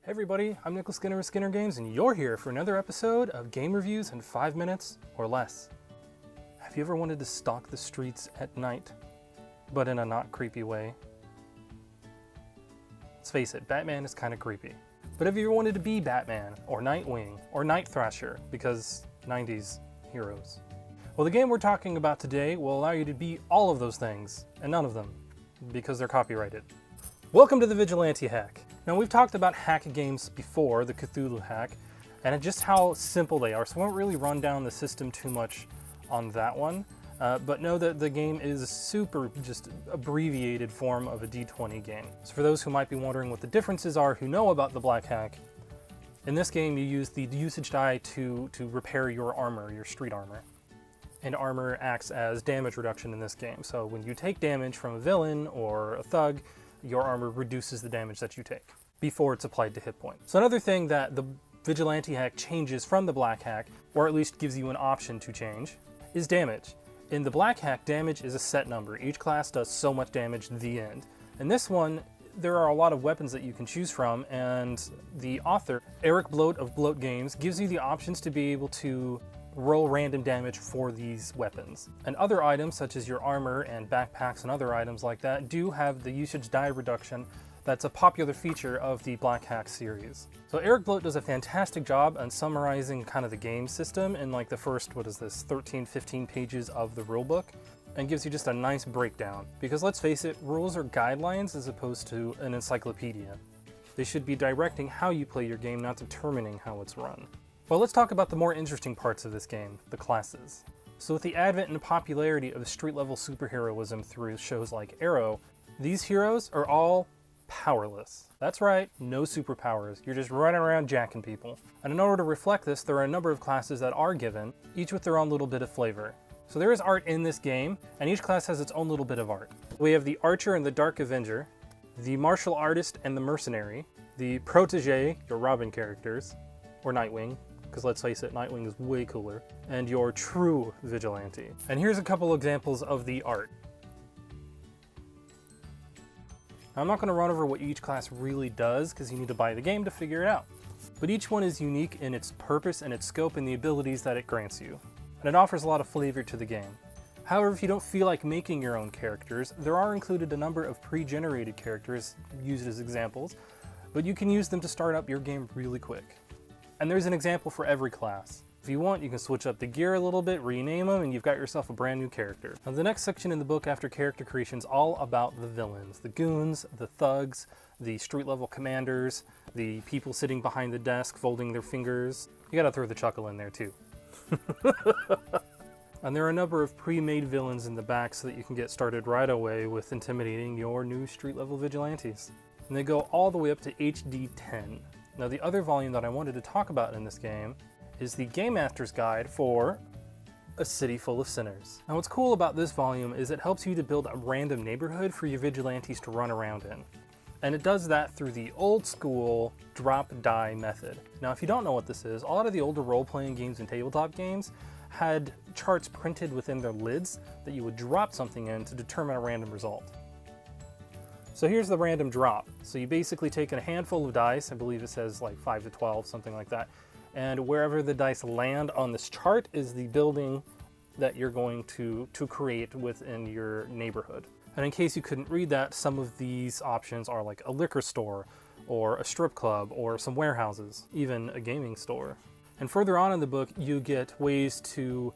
Hey everybody, I'm Nicholas Skinner of Skinner Games, and you're here for another episode of Game Reviews in 5 minutes or less. Have you ever wanted to stalk the streets at night, but in a not creepy way? Let's face it, Batman is kind of creepy. But have you ever wanted to be Batman, or Nightwing, or Night Thrasher, because 90s heroes? Well, the game we're talking about today will allow you to be all of those things, and none of them, because they're copyrighted. Welcome to the Vigilante Hack. Now, we've talked about hack games before, the Cthulhu hack, and just how simple they are, so I won't really run down the system too much on that one, but know that the game is a super, just abbreviated form of a D20 game. So for those who might be wondering what the differences are who know about the black hack, in this game you use the usage die to repair your armor, your street armor. And armor acts as damage reduction in this game, so when you take damage from a villain or a thug, your armor reduces the damage that you take before it's applied to hit points. So another thing that the Vigilante hack changes from the black hack, or at least gives you an option to change, is damage. In the black hack, damage is a set number. Each class does so much damage, the end. In this one, there are a lot of weapons that you can choose from, and the author, Eric Bloat of Bloat Games, gives you the options to be able to roll random damage for these weapons. And other items, such as your armor and backpacks and other items like that, do have the usage die reduction that's a popular feature of the Black Hack series. So Eric Bloat does a fantastic job on summarizing kind of the game system in like the first, 13, 15 pages of the rulebook, and gives you just a nice breakdown. Because let's face it, rules are guidelines as opposed to an encyclopedia. They should be directing how you play your game, not determining how it's run. Well, let's talk about the more interesting parts of this game, the classes. So with the advent and popularity of street-level superheroism through shows like Arrow, these heroes are all powerless. That's right, no superpowers. You're just running around jacking people. And in order to reflect this, there are a number of classes that are given, each with their own little bit of flavor. So there is art in this game, and each class has its own little bit of art. We have the Archer and the Dark Avenger, the Martial Artist and the Mercenary, the Protege, your Robin characters, or Nightwing, because let's face it, Nightwing is way cooler, and your true vigilante. And here's a couple examples of the art. Now, I'm not going to run over what each class really does, because you need to buy the game to figure it out. But each one is unique in its purpose and its scope and the abilities that it grants you. And it offers a lot of flavor to the game. However, if you don't feel like making your own characters, there are included a number of pre-generated characters used as examples, but you can use them to start up your game really quick. And there's an example for every class. If you want, you can switch up the gear a little bit, rename them, and you've got yourself a brand new character. Now, the next section in the book after character creation is all about the villains, the goons, the thugs, the street level commanders, the people sitting behind the desk folding their fingers. You gotta throw the chuckle in there too. And there are a number of pre-made villains in the back so that you can get started right away with intimidating your new street level vigilantes. And they go all the way up to HD 10. Now, the other volume that I wanted to talk about in this game is the Game Master's Guide for A City Full of Sinners. Now, what's cool about this volume is it helps you to build a random neighborhood for your vigilantes to run around in. And it does that through the old school drop die method. Now, if you don't know what this is, a lot of the older role-playing games and tabletop games had charts printed within their lids that you would drop something in to determine a random result. So here's the random drop. So you basically take a handful of dice, I believe it says like 5 to 12, something like that, and wherever the dice land on this chart is the building that you're going to create within your neighborhood. And in case you couldn't read that, some of these options are like a liquor store, or a strip club, or some warehouses, even a gaming store. And further on in the book, you get ways to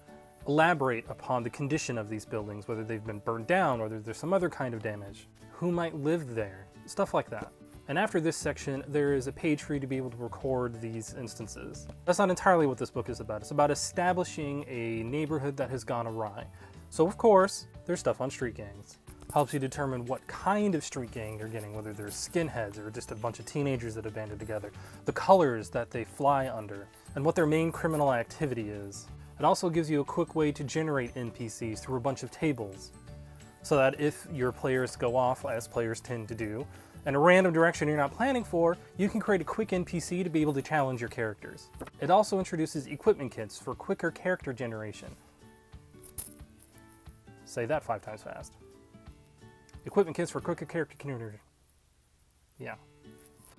elaborate upon the condition of these buildings, whether they've been burned down, or whether there's some other kind of damage. Who might live there, stuff like that. And after this section, there is a page for you to be able to record these instances. That's not entirely what this book is about. It's about establishing a neighborhood that has gone awry. So of course, there's stuff on street gangs. Helps you determine what kind of street gang you're getting, whether they're skinheads or just a bunch of teenagers that have banded together, the colors that they fly under, and what their main criminal activity is. It also gives you a quick way to generate NPCs through a bunch of tables, so that if your players go off, as players tend to do, in a random direction you're not planning for, you can create a quick NPC to be able to challenge your characters. It also introduces equipment kits for quicker character generation. Say that 5 times fast. Equipment kits for quicker character generation. Yeah.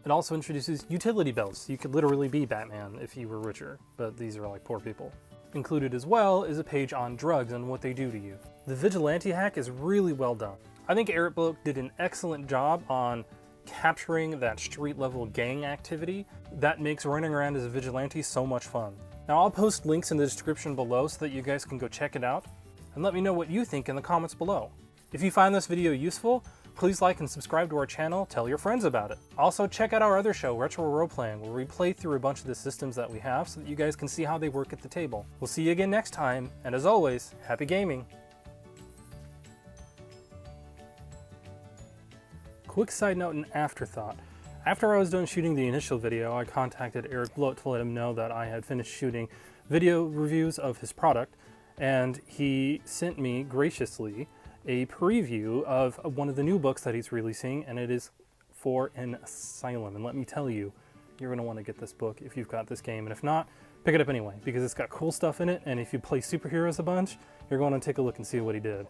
It also introduces utility belts. You could literally be Batman if you were richer, but these are like poor people. Included as well is a page on drugs and what they do to you. The Vigilante Hack is really well done. I think Eric Bloat did an excellent job on capturing that street level gang activity that makes running around as a vigilante so much fun. Now I'll post links in the description below so that you guys can go check it out, and let me know what you think in the comments below. If you find this video useful, please like and subscribe to our channel, tell your friends about it. Also check out our other show, Retro Roleplaying, where we play through a bunch of the systems that we have so that you guys can see how they work at the table. We'll see you again next time, and as always, happy gaming! Quick side note and afterthought. After I was done shooting the initial video, I contacted Eric Bloat to let him know that I had finished shooting video reviews of his product, and he sent me graciously a preview of one of the new books that he's releasing, and it is for an asylum. And let me tell you, you're going to want to get this book if you've got this game, and if not, pick it up anyway, because it's got cool stuff in it, and if you play superheroes a bunch, you're going to take a look and see what he did.